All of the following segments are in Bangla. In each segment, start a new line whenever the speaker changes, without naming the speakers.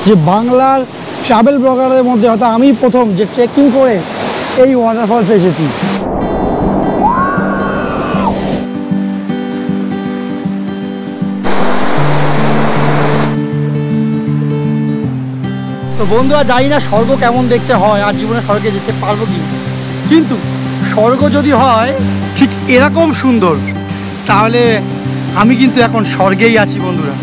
যে বাংলার ট্রাভেল ব্লগারদের মধ্যে হয়তো আমি প্রথম যে ট্রেকিং করে এই ওয়াটারফলসে এসেছি। তো বন্ধুরা, জানি না স্বর্গ কেমন দেখতে হয় আর জীবনে স্বর্গে যেতে পারবো কি, কিন্তু স্বর্গ যদি হয় ঠিক এরকম সুন্দর, তাহলে আমি কিন্তু এখন স্বর্গেই আছি বন্ধুরা।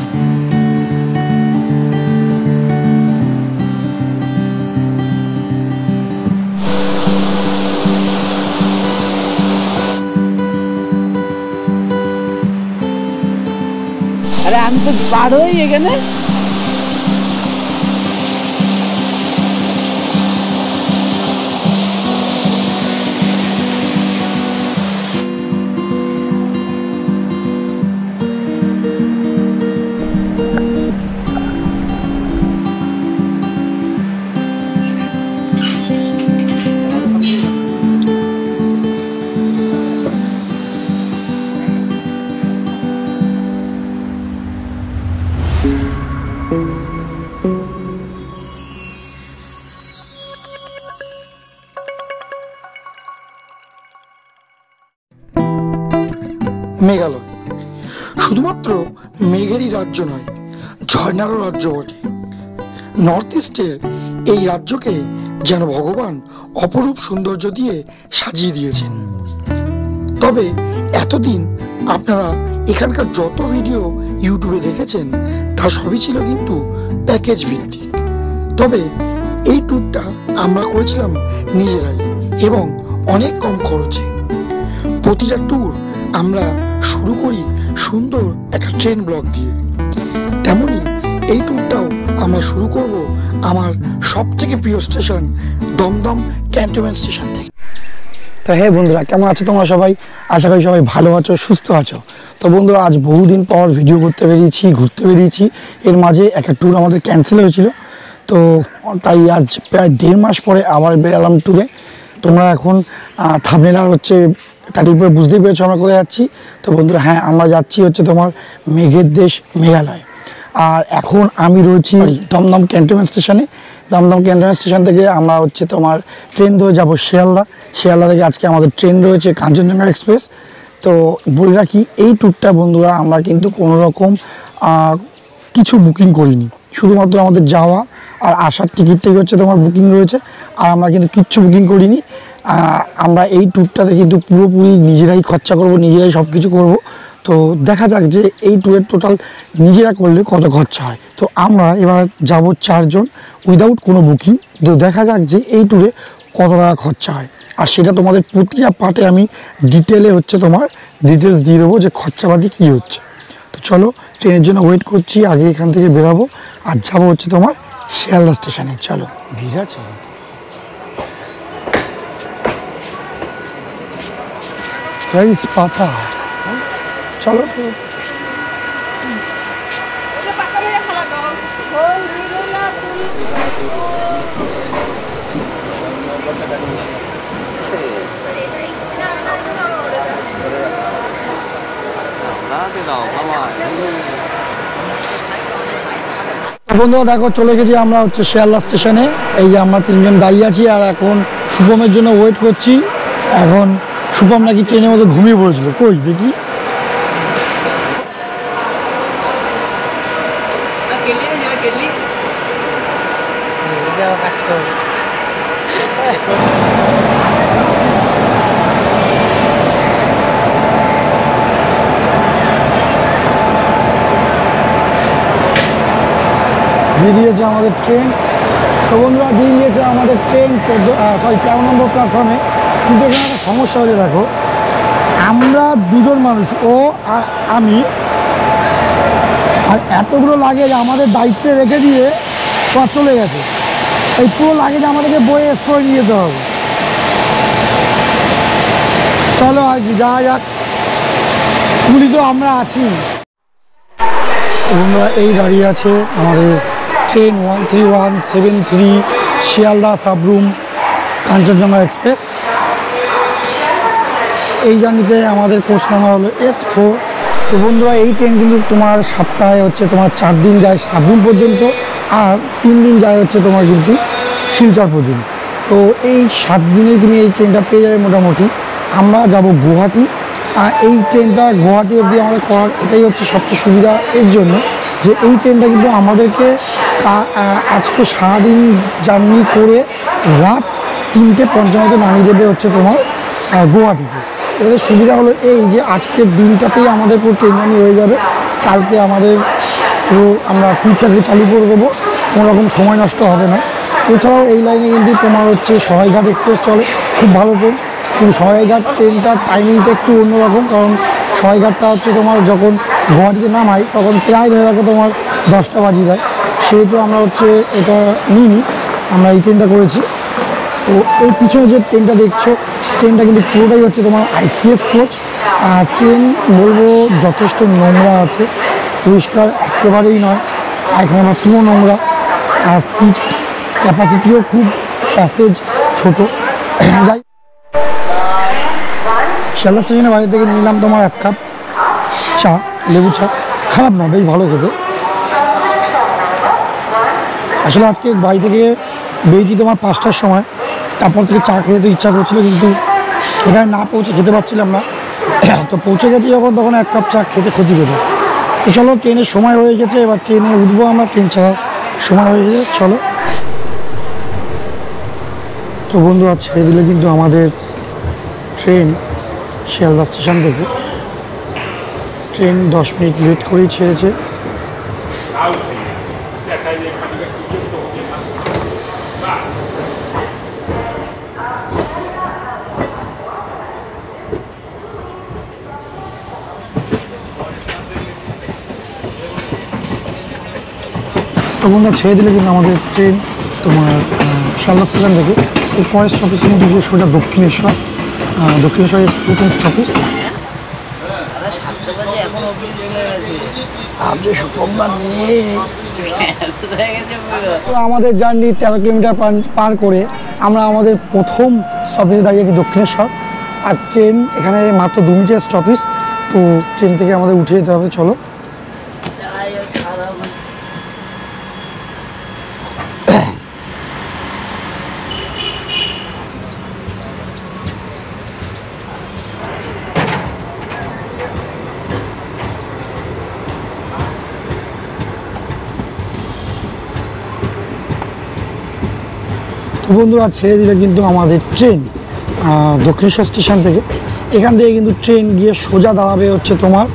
আরে আমি তো পারোই এখানে।
মেঘালয় শুধুমাত্র মেঘেরই রাজ্য নয়, ঝর্ণারও রাজ্য বটে। নর্থ ইস্টের এই রাজ্যকে যেন ভগবান অপরূপ সৌন্দর্য দিয়ে সাজিয়ে দিয়েছেন। তবে এতদিন আপনারা এখানকার যত ভিডিও ইউটিউবে দেখেছেন তা সবই ছিল কিন্তু প্যাকেজ ভিত্তিক। তবে এই ট্যুরটা আমরা করেছিলাম নিজেরাই এবং অনেক কম খরচে। প্রতিটা ট্যুর আমরা শুরু করি সুন্দর একটা ট্রেন ব্লগ দিয়ে, তেমনি এই ট্যুরটাও আমরা শুরু করব আমার সব থেকে প্রিয় স্টেশন দমদম ক্যান্টনমেন্ট স্টেশন থেকে। তো হ্যাঁ বন্ধুরা, কেমন আছো তোমরা সবাই? আশা করি সবাই ভালো আছো, সুস্থ আছো। তো বন্ধুরা, আজ বহুদিন পর ভিডিও করতে বেরিয়েছি, ঘুরতে বেরিয়েছি। এর মাঝে একটা ট্যুর আমাদের ক্যান্সেল হয়েছিল, তো তাই আজ প্রায় 1.5 মাস পরে আবার বেরালাম ট্যুরে। তোমরা এখন থাম্বনেল আর হচ্ছে টাইটেল পরে বুঝতেই পেরেছো আমরা কোথায় যাচ্ছি। তো বন্ধুরা, হ্যাঁ, আমরা যাচ্ছি হচ্ছে তোমার মেঘের দেশ মেঘালয়। আর এখন আমি রয়েছি দমদম ক্যান্টনমেন্ট স্টেশনে। দমদম ক্যান্টনমেন্ট স্টেশন থেকে আমরা হচ্ছে তোমার ট্রেন ধরে যাবো শিয়ালদা। শিয়ালদা থেকে আজকে আমাদের ট্রেন রয়েছে কাঞ্চনজঙ্ঘা এক্সপ্রেস। তো বলে রাখি, এই ট্যুরটা বন্ধুরা আমরা কিন্তু কোনো রকম কিছু বুকিং করিনি, শুধুমাত্র আমাদের যাওয়া আর আসার টিকিটটাই হচ্ছে তোমার বুকিং রয়েছে। আর আমরা কিন্তু কিচ্ছু বুকিং করিনি। আমরা এই ট্যুরটাতে কিন্তু পুরোপুরি নিজেরাই খরচা করব, নিজেরাই সব কিছু করবো। তো দেখা যাক যে এই ট্যুরের টোটাল নিজেরা করলে কত খরচা হয়। তো আমরা এবার যাব 4 জন উইদাউট কোনো বুকিং। তো দেখা যাক যে এই ট্যুরে কত টাকা খরচা হয়, আর সেটা তোমাদের প্রতিটা পার্টে আমি ডিটেলে হচ্ছে তোমার ডিটেলস দিয়ে দেবো যে খরচাপাতি কী হচ্ছে। তো চলো, ট্রেনের জন্য ওয়েট করছি, আগে এখান থেকে বেরাবো আর যাবো হচ্ছে তোমার শিয়ালদা স্টেশনে। চলো, ভিড় আছে, পাতা। চলো, বন্ধুরা দেখো, চলে গেছি আমরা হচ্ছে শিয়ালদা স্টেশনে। এই যে আমরা 3 জন দাঁড়িয়ে আছি আর এখন শুভমের জন্য ওয়েট করছি। এখন শুভম নাকি ট্রেনের মধ্যে ঘুমিয়ে পড়েছিল, কই দেখি। দিয়ে দিয়েছে আমাদের ট্রেন। তো বন্ধুরা, দিয়ে দিয়েছে আমাদের ট্রেন 13 নম্বর প্ল্যাটফর্মে। কিন্তু এখানে একটা সমস্যা হয়েছে, দেখো, আমরা 2 জন মানুষ, ও আর আমি, আর এতগুলো লাগেজ আমাদের দায়িত্বে রেখে দিয়ে চলে গেছে। এই পুরো লাগেজ আমাদেরকে বয়ে করে নিয়ে যেতে হবে। চলো আর কি, যাওয়া যাক, পুলি তো আমরা আছি। বন্ধুরা, এই দাঁড়িয়ে আছে আমাদের ট্রেন 13173 শিয়ালদা সাবরুম কাঞ্চনজঙ্ঘা এক্সপ্রেস। এই জার্নিতে আমাদের কোচ নাম্বার হলো S4। তো বন্ধুরা, এই ট্রেন কিন্তু তোমার সপ্তাহে হচ্ছে তোমার 4 দিন যায় সাবরুম পর্যন্ত, আর 3 দিন যায় হচ্ছে তোমার কিন্তু শিলচর পর্যন্ত। তো এই 7 দিনেই তুমি এই ট্রেনটা পেয়ে যাবে মোটামুটি। আমরা যাব গুয়াহাটি, আর এই ট্রেনটা গুয়াহাটি অবধি আমাদের করার এটাই হচ্ছে সবচেয়ে সুবিধা এর জন্য যে এই ট্রেনটা কিন্তু আমাদেরকে আজকে সারাদিন জার্নি করে রাত 3:55 নামিয়ে দেবে হচ্ছে তোমার গুয়াহাটিতে। এটাতে সুবিধা হলো এই যে আজকের দিনটাতেই আমাদের পুরো ট্রেন জার্নি হয়ে যাবে। কালকে আমাদের পুরো আমরা ট্যুরটাকে চালু করে দেবো, কোনো রকম সময় নষ্ট হবে না। এছাড়াও এই লাইনে কিন্তু তোমার হচ্ছে সরাইঘাট এক্সপ্রেস চলে, খুব ভালো ট্রেন। কিন্তু সরাইঘাট ট্রেনটার টাইমিংটা একটু অন্যরকম, কারণ সরাইঘাটটা হচ্ছে তোমার যখন গুয়াহাটিতে নামাই তখন প্রায় ধরে রাখো তোমার 10টা বাজিয়ে দেয়। সেহেতু আমরা হচ্ছে এটা নিইনি, আমরা এই ট্রেনটা করেছি। তো এই পিছনে যে ট্রেনটা দেখছো, ট্রেনটা কিন্তু পুরোটাই হচ্ছে তোমার আইসিএফ কোচ। ট্রেন বলবো যথেষ্ট নোংরা আছে, পরিষ্কার একেবারেই নয়, এখানে আমার পুরো নোংরা। আর সিট ক্যাপাসিটিও খুব, প্যাসেজ ছোটো। যাই শিয়ালদা স্টেশনের বাইরে থেকে নিলাম তোমার 1 কাপ চা, লেবু চা, খারাপ না, বেশ ভালো খেতে। আসলে আজকে বাড়ি থেকে বেরিয়েছি তোমার 5টার সময়, তারপর থেকে চা খেতে তো ইচ্ছা করছিল, কিন্তু এখানে না পৌঁছে খেতে পারছিলাম না। তো পৌঁছে গেছি যখন, তখন 1 কাপ চা খেতে ক্ষতি পেত। তো চলো, ট্রেনের সময় হয়ে গেছে, এবার ট্রেনে উঠবো আমরা, ট্রেন ছাড়ার সময় হয়ে গেছে, চলো। তো বন্ধুরা, ছেড়ে দিলে কিন্তু আমাদের ট্রেন শিয়ালদা স্টেশন থেকে। ট্রেন 10 মিনিট লেট করেই ছেড়েছে। তো বন্ধুরা, ছেড়ে দিলে কিন্তু আমাদের ট্রেন তোমার শিয়ালদা স্টেশন থেকে এই পরের স্টপেজের মধ্যে গিয়ে সোজা দক্ষিণেশ্বর। দক্ষিণেশ্বরের প্রথম স্টপেজ। তো আমাদের জার্নি 13 কিলোমিটার পার করে আমরা আমাদের প্রথম স্টপেজে দাঁড়িয়েছি দক্ষিণেশ্বর। আর ট্রেন এখানে মাত্র 2 মিনিটের স্টপেজ। তো ট্রেন থেকে আমাদের উঠে যেতে হবে, চলো। বন্ধুরা, ছেড়ে দিলে কিন্তু আমাদের ট্রেন দক্ষিণেশ্বর স্টেশন থেকে। এখান থেকে কিন্তু ট্রেন গিয়ে সোজা দাঁড়াবে হচ্ছে তোমার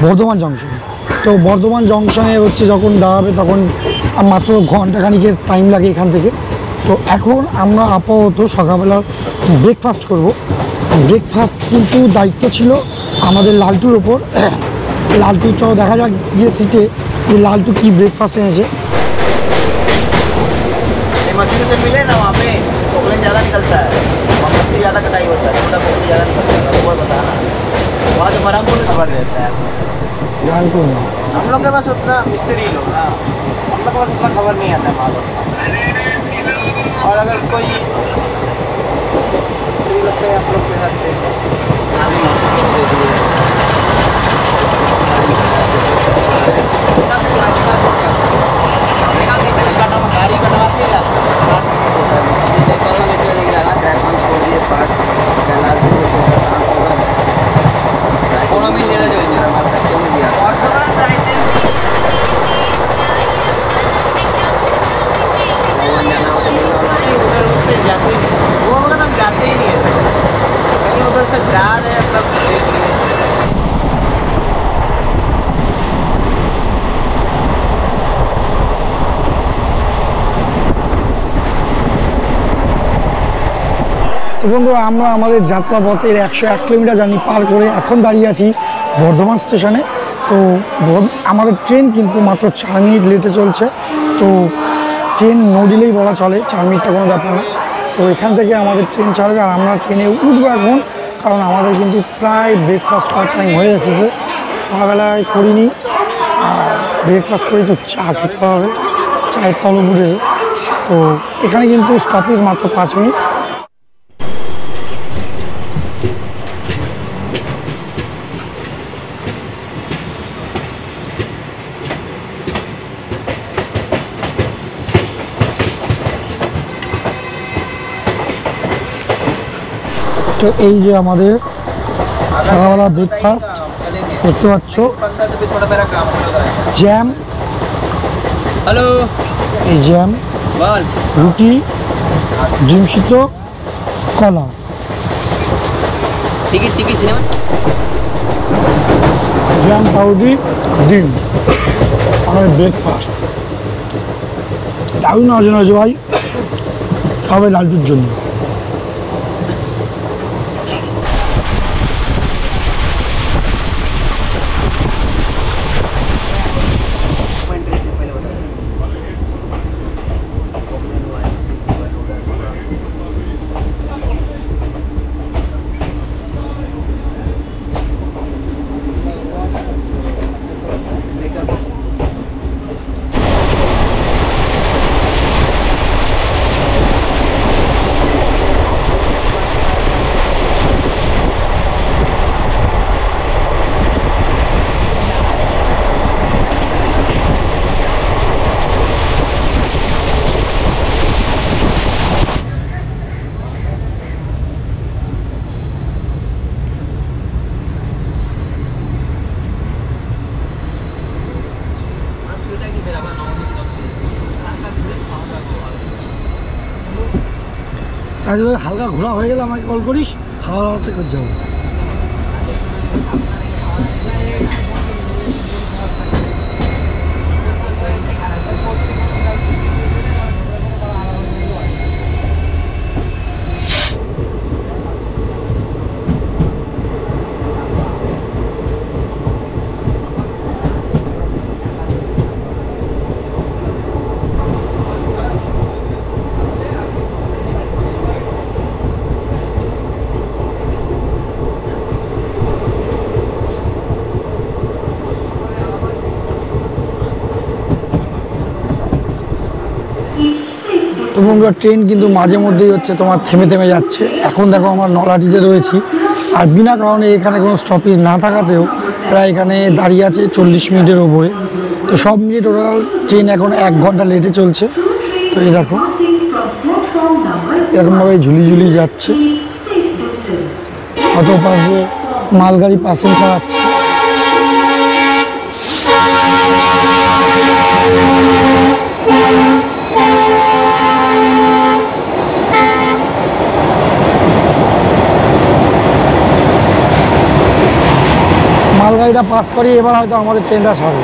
বর্ধমান জংশনে। তো বর্ধমান জংশনে হচ্ছে যখন দাঁড়াবে তখন মাত্র ঘন্টাখানিকের টাইম লাগে এখান থেকে। তো এখন আমরা আপাতত সকালবেলা ব্রেকফাস্ট করব। ব্রেকফাস্ট কিন্তু দায়িত্ব ছিল আমাদের লালটুর ওপর। লালটু, চলো দেখা যাক গিয়ে সিটে যে লালটু কী ব্রেকফাস্ট এনেছে।
मशीन से मिले ना वहाँ पे ऑक्सीजन ज़्यादा निकलता है, वहाँ पत्ती ज़्यादा कटाई होता है, छोटा पत्ती ज़्यादा निकलता है, वो बताना। वहाँ से बरामपुर में खबर देता है।
लालटू
हम लोग के पास उतना मिस्त्री लोग ना, हम लोग के पास उतना खबर नहीं आता है मालूम। और अगर कोई मिस्त्री लगता है आप लोग के साथ से गाड़ी कटवाते हैं जाते ही नहीं है, कहीं उधर से जा रहे हैं तब देख रहे हैं।
তো বন্ধুরা, আমরা আমাদের যাত্রাপথের 101 কিলোমিটার জার্নি পার করে এখন দাঁড়িয়ে আছি বর্ধমান স্টেশনে। তো আমাদের ট্রেন কিন্তু মাত্র 4 মিনিট লেটে চলছে। তো ট্রেন নো ডিলেই বলা চলে, 4 মিনিটটা কোনো ব্যাপার না। তো এখান থেকে আমাদের ট্রেন ছাড়বে আর আমরা ট্রেনে উঠবো এখন, কারণ আমাদের কিন্তু প্রায় ব্রেকফাস্ট করার টাইম হয়ে এসেছে। সকালবেলায় করিনি, আর ব্রেকফাস্ট করে তো চা খেতে হবে, চায়ের তলব উঠেছে। তো এখানে কিন্তু স্টপেজ মাত্র 5 মিনিট। তো এই যে আমাদের সকালবেলা ব্রেকফাস্ট দেখতে পাচ্ছ,
15 से 20 मिनट मेरा काम होता है।
জ্যাম,
हेलो
এই জ্যাম,
बोल
রুটি, ডিম সিদ্ধ, কলা।
टिकट टिकट सिनेमा
জ্যাম, পাউরুটি, ডিম, আমাদের ব্রেকফাস্ট দারুণ আয়োজন হয়েছে ভাই, সবাই লালটুর জন্য। আজ হালকা ঘোরা হয়ে গেলে আমাকে কল করিস, খাওয়া দাওয়া থেকে যাবো। তো বন্ধুরা, ট্রেন কিন্তু মাঝে মধ্যেই হচ্ছে তোমার থেমে থেমে যাচ্ছে। এখন দেখো আমরা নলাটিতে রয়েছি, আর বিনা কারণে এখানে কোনো স্টপেজ না থাকাতেও প্রায় এখানে দাঁড়িয়ে আছে 40 মিনিটের ওপরে। তো সব মিলিয়ে টোটাল ট্রেন এখন 1 ঘন্টা লেটে চলছে। তো এই দেখো এরকমভাবে ঝুলি ঝুলি যাচ্ছে, অটো পাশে মালগাড়ি পাসিং করাচ্ছে। মালগাড়িটা পাস করি, এবার হয়তো আমাদের ট্রেনটা ছাড়বে।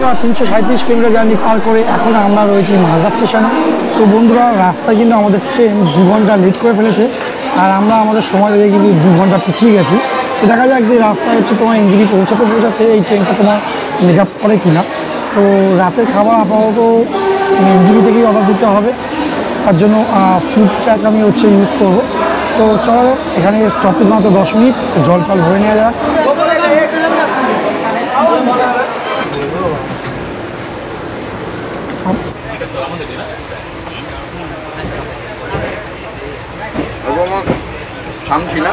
আমরা 337 কিলোমিটার জার্নি পার করে এখন আমরা রয়েছি মালদা স্টেশনে। তো বন্ধুরা, রাস্তায় কিন্তু আমাদের ট্রেন 2 ঘন্টা লেট করে ফেলেছে, আর আমরা আমাদের সময় ধরে কিন্তু 2 ঘন্টা পিছিয়ে গেছি। তো দেখা যাক যে রাস্তায় হচ্ছে তোমার এনজিপি পৌঁছাতে এই ট্রেনটা তোমার মেক আপ করে কিনা। তো রাতের খাবার আপাতত এনজিপি থেকেই অর্ডার দিতে হবে, তার জন্য ফুড ট্র্যাক আমি হচ্ছে ইউজ করবো। তো চলো এখানে স্টপেজ মাত্র 10 মিনিট, জল টল ভরে নেওয়া যাক।
ছামছি না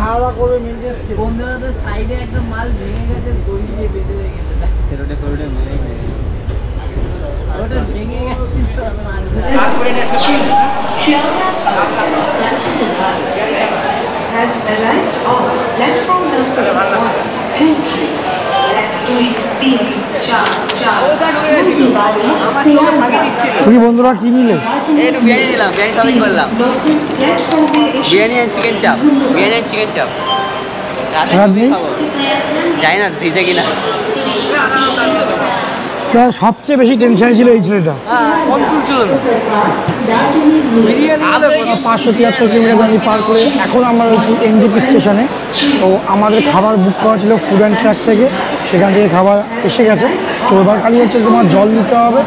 আলাদা করে মেনটেন্স কি বন্ধুরা তো সাইডে একটা মাল ভেঙে গেছে, দড়ি দিয়ে বেঁধে রেখেছে, সেরোটে করোটে মেরে গেছে, ওটা ভেঙে গেছে তারপরে একটা
has arrived on platform number 1. Thank you. 2, 3, 4.
তুমি বন্ধুরা কি নিলে?
একটু বিরিয়ানি নিলাম, বিরিয়ানি শপিং করলাম, বিরিয়ানি আর চিকেন চাপ, বিরিয়ানি আর চিকেন চাপ রাতে খাবো, জানি না দিতে কিনা।
সবচেয়ে বেশি টেনশন ছিল এই ছেলেটা।
কোন টুল ছিল
573 কিলোমিটার পার করে এখন আমরা রয়েছি এনজেপি স্টেশনে। তো আমাদের খাবার বুক করা ছিল ফুড অ্যান্ড ট্র্যাক থেকে, সেখান থেকে খাবার এসে গেছে। তো এবার খালি হচ্ছে তোমার জল নিতে হবে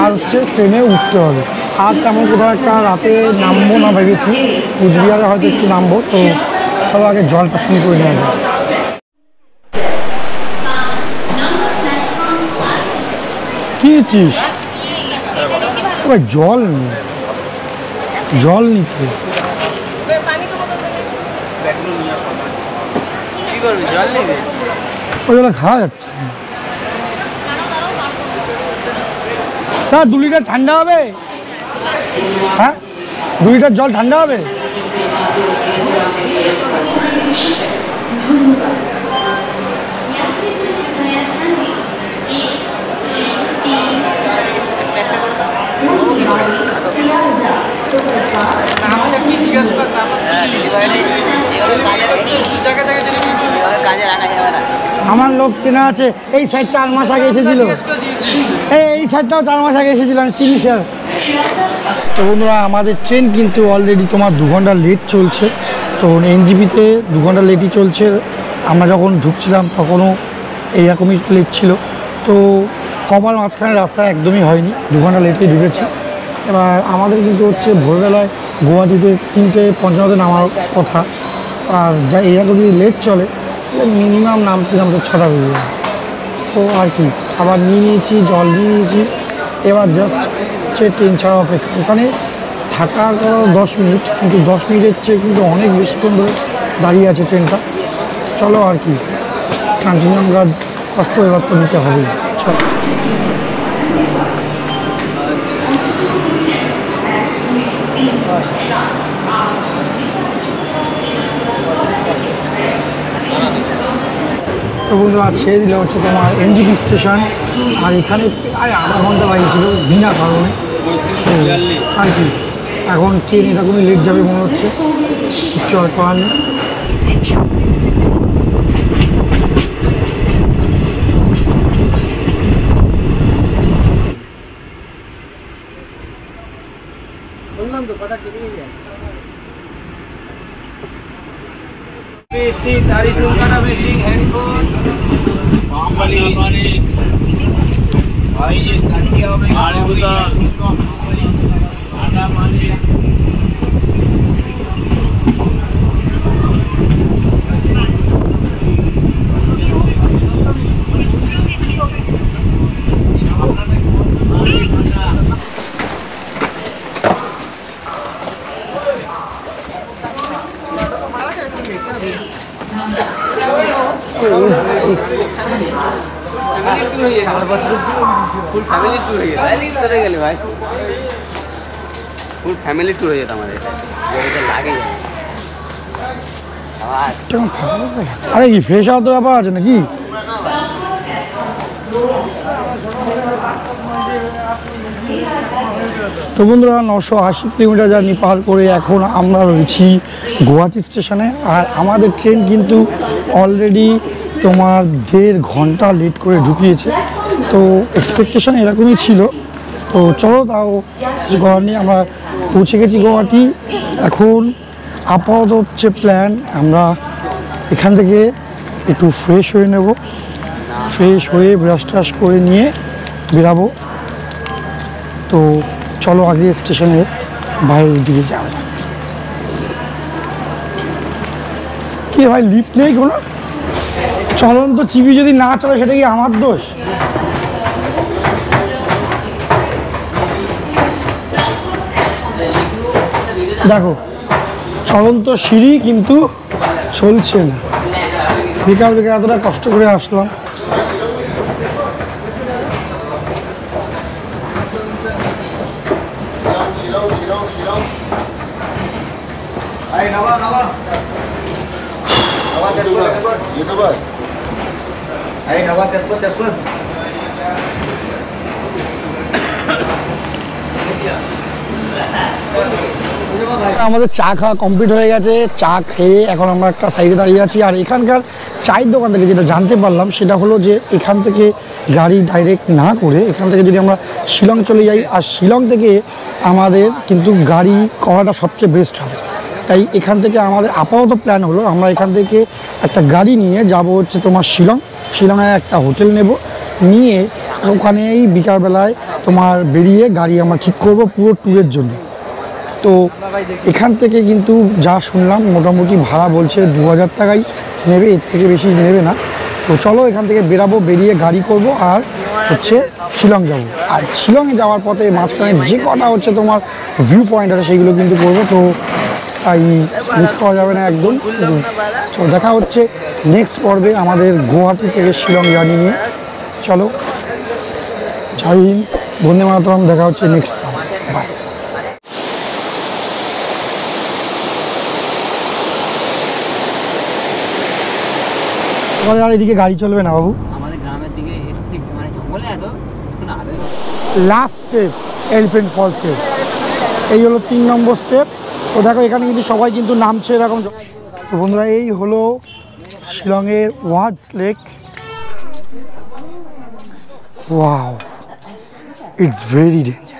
আর হচ্ছে ট্রেনে উঠতে হবে। আর তেমন কোথাও একটা রাতে নামবো না ভেবেছি, কুচবিহারে হয়তো একটু নামবো। তো চলো আগে জলটা শুরু করে নেওয়া যায়। কি নিচ্ছিস? জল নিয়ে জল নিচ্ছে,
কি করবি জল নেবে?
ওই জন্য খাওয়া যাচ্ছে। স্যার 2 লিটার ঠান্ডা হবে? হ্যাঁ 2 লিটার জল ঠান্ডা হবে?
কি জিজ্ঞেস করতাম কাজে রাখা যাবে না।
আমার লোক চেনা আছে, এই সাইড 4 মাস আগে এসেছিল, এই সাইডটাও 4 মাস আগে এসেছিল, আমি চিনি স্যার। তো বন্ধুরা আমাদের ট্রেন কিন্তু অলরেডি তোমার 2 ঘন্টা লেট চলছে। তো এনজিপিতে 2 ঘন্টা লেটই চলছে। আমরা যখন ঢুকছিলাম তখনও এইরকমই লেট ছিল। তো কমার মাঝখানে রাস্তা একদমই হয়নি, 2 ঘন্টা লেটেই ঢুকেছি। এবার আমাদের কিন্তু হচ্ছে ভোরবেলায় গুয়াহাটিতে 3:55 নামার কথা, আর যা এরকম যদি লেট চলে মিনিমাম নামতে 6টা বেজে যায়। তো আর কি খাবার নিয়ে নিয়েছি, জল নিয়ে নিয়েছি, এবার জাস্ট হচ্ছে ট্রেন ছাড়া অপেক্ষা। এখানে থাকা 10 মিনিট, কিন্তু 10 মিনিটের চেয়ে কিন্তু অনেক বেশিক্ষণ ধরে দাঁড়িয়ে আছে ট্রেনটা। চলো আর কি কাঞ্চনজঙ্ঘার কষ্ট এবার তো নিতে হবেই। চলো তো বন্ধুরা ছেড়ে দিলে হচ্ছে তোমার এনজিপি স্টেশন। আর এখানে প্রায় আধা ঘন্টা লাগিয়েছিল বিনা কারণে। আর কি এখন ট্রেন এরকমই লেট যাবে মনে হচ্ছে, কিচ্ছু আর করার নেই।
বললাম তো কথা কেটে যায়। দাড়ি চুলকানো বেশি, হেডফোন ফুল ফ্যামিলি ট্যুর হয়ে যেত গেলে ভাই, ফুল ফ্যামিলি ট্যুর হয়ে যেত আমাদের লাগে।
আরে কি ফ্রেশ হওয়ার তো ব্যাপার আছে নাকি? তো বন্ধুরা 980 কিলোমিটার জার্নি পার করে এখন আমরা রয়েছি গুয়াহাটি স্টেশনে। আর আমাদের ট্রেন কিন্তু অলরেডি তোমার 1.5 ঘন্টা লেট করে ঢুকিয়েছে। তো এক্সপেকটেশন এরকমই ছিল। তো চলো তাও কিছু করার নেই, আমরা পৌঁছে গেছি গুয়াহাটি। এখন আপাতত হচ্ছে প্ল্যান আমরা এখান থেকে একটু ফ্রেশ হয়ে নেব, ফ্রেশ হয়ে ব্রাশ ট্রাশ করে নিয়ে বেরাবো। তো চলো আগে স্টেশনের বাইরের দিকে যাওয়া যাক। কি ভাই লিফট নেই কোনো? চলন্ত চিবি যদি না চলে সেটা কি আমার দোষ? দেখো চলন্ত সিঁড়ি কিন্তু চলছে না। বিকাল বিকাল এতটা কষ্ট করে আসলাম। আমাদের চা খাওয়া কমপ্লিট হয়ে গেছে। চা খেয়ে এখন আমরা একটা সাইডে দাঁড়িয়ে আছি। আর এখানকার চায়ের দোকান থেকে যেটা জানতে পারলাম সেটা হলো যে এখান থেকে গাড়ি ডাইরেক্ট না করে এখান থেকে যদি আমরা শিলং চলে যাই, আর শিলং থেকে আমাদের কিন্তু গাড়ি করাটা সবচেয়ে বেস্ট হবে। তাই এখান থেকে আমাদের আপাতত প্ল্যান হলো আমরা এখান থেকে একটা গাড়ি নিয়ে যাব হচ্ছে তোমার শিলং। শিলংয়ে একটা হোটেল নেব, নিয়ে ওখানেই বিকালবেলায় তোমার বেরিয়ে গাড়ি আমরা ঠিক করব পুরো ট্যুরের জন্য। তো এখান থেকে কিন্তু যা শুনলাম মোটামুটি ভাড়া বলছে 2000 টাকাই নেবে, এর থেকে বেশি নেবে না। তো চলো এখান থেকে বেরাবো, বেরিয়ে গাড়ি করব আর হচ্ছে শিলং যাব। আর শিলংয়ে যাওয়ার পথে মাঝখানে যে কটা হচ্ছে তোমার ভিউ পয়েন্ট আছে সেইগুলো কিন্তু করবো। তো তাই মিস করা যাবে না একদম। তো দেখা হচ্ছে নেক্সট পর্বে আমাদের গুয়াহাটি থেকে শিলং জার্নি নিয়ে। চলো জয় হিন্দ, বন্দে মাতরম। দেখা হচ্ছে নেক্সট পর্বে। বাই। আর এদিকে গাড়ি চলবে না বাবু।
আমাদের গ্রামের দিকে ঠিক মানে জঙ্গলে এত আলোই
লাস্ট স্টেপ এলিফ্যান্ট ফলসের, এই হলো 3 নম্বর স্টেপ। তো দেখো এখানে কিন্তু সবাই কিন্তু নামছে এরকম। তো বন্ধুরা এই হলো শিলংয়ের Wards lake. Wow, it's very dangerous.